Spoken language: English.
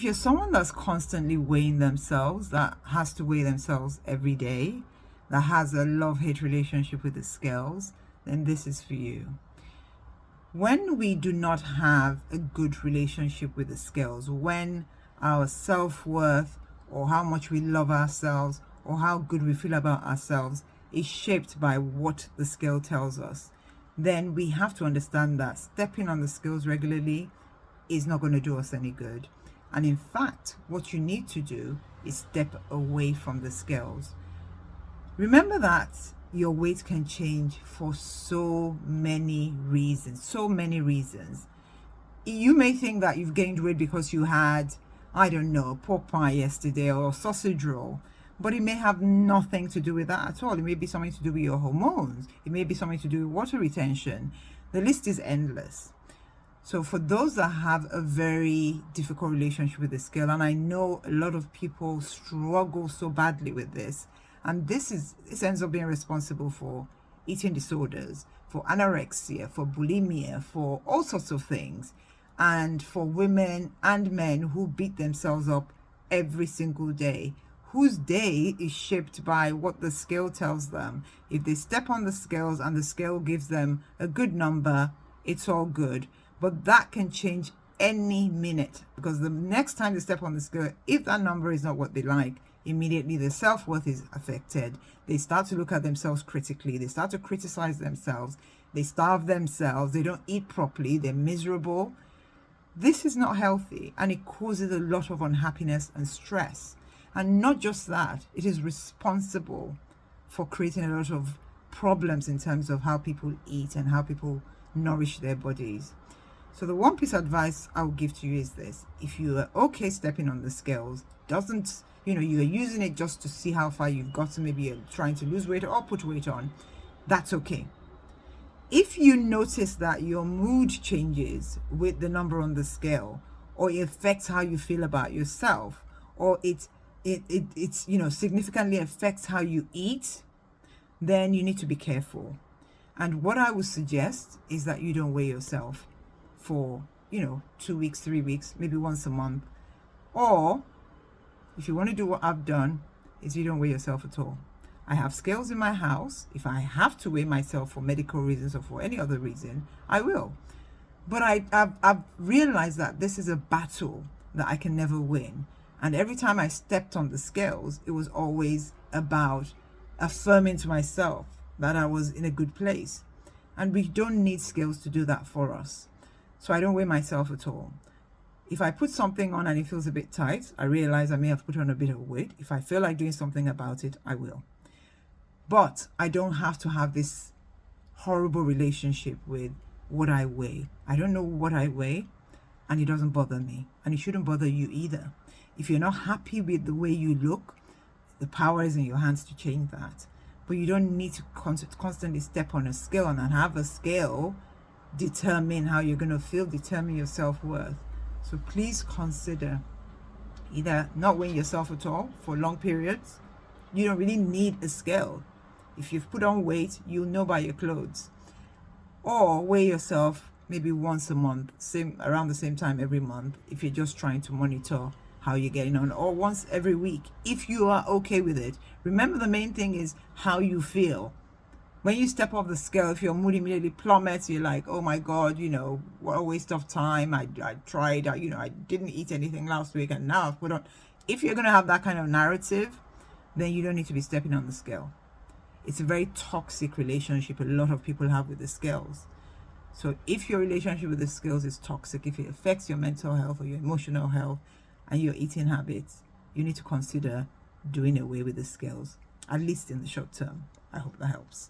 If you're someone that's constantly weighing themselves, that has to weigh themselves every day, that has a love-hate relationship with the scales, then this is for you. When we do not have a good relationship with the scales, when our self-worth or how much we love ourselves or how good we feel about ourselves is shaped by what the scale tells us, then we have to understand that stepping on the scales regularly is not going to do us any good. And in fact, what you need to do is step away from the scales. Remember that your weight can change for so many reasons. You may think that you've gained weight because you had, I don't know, pork pie yesterday or sausage roll, but it may have nothing to do with that at all. It may be something to do with your hormones. It may be something to do with water retention. The list is endless. So for those that have a very difficult relationship with the scale, and I know a lot of people struggle so badly with this, and this ends up being responsible for eating disorders, for anorexia, for bulimia, for all sorts of things, and for women and men who beat themselves up every single day, whose day is shaped by what the scale tells them. If they step on the scales and the scale gives them a good number, it's all good. But that can change any minute, because the next time they step on the scale, if that number is not what they like, immediately their self-worth is affected. They start to look at themselves critically. They start to criticize themselves. They starve themselves. They don't eat properly. They're miserable. This is not healthy, and it causes a lot of unhappiness and stress. And not just that, it is responsible for creating a lot of problems in terms of how people eat and how people nourish their bodies. So the one piece of advice I will give to you is this: if you are okay stepping on the scales, you are using it just to see how far you've gotten, maybe you're trying to lose weight or put weight on, that's okay. If you notice that your mood changes with the number on the scale, or it affects how you feel about yourself, or it's significantly affects how you eat, then you need to be careful. And what I would suggest is that you don't weigh yourself for 2 weeks, 3 weeks, maybe once a month. Or if you want to do what I've done, is you don't weigh yourself at all. I have scales in my house. If I have to weigh myself for medical reasons or for any other reason, I will. But I've realized that this is a battle that I can never win. And every time I stepped on the scales, it was always about affirming to myself that I was in a good place. And we don't need scales to do that for us. So I don't weigh myself at all. If I put something on and it feels a bit tight, I realize I may have put on a bit of weight. If I feel like doing something about it, I will. But I don't have to have this horrible relationship with what I weigh. I don't know what I weigh, and it doesn't bother me. And it shouldn't bother you either. If you're not happy with the way you look, the power is in your hands to change that. But you don't need to constantly step on a scale and have a scale determine how you're going to feel, determine your self-worth. So please consider either not weighing yourself at all for long periods. You don't really need a scale. If you've put on weight, you'll know by your clothes. Or weigh yourself maybe once a month, around the same time every month, if you're just trying to monitor how you're getting on, or once every week, if you are okay with it. Remember, the main thing is how you feel. When you step off the scale, if your mood immediately plummets, you're like, oh my God, what a waste of time. I tried, I didn't eat anything last week and now I've put on. If you're going to have that kind of narrative, then you don't need to be stepping on the scale. It's a very toxic relationship a lot of people have with the scales. So if your relationship with the scales is toxic, if it affects your mental health or your emotional health and your eating habits, you need to consider doing away with the scales, at least in the short term. I hope that helps.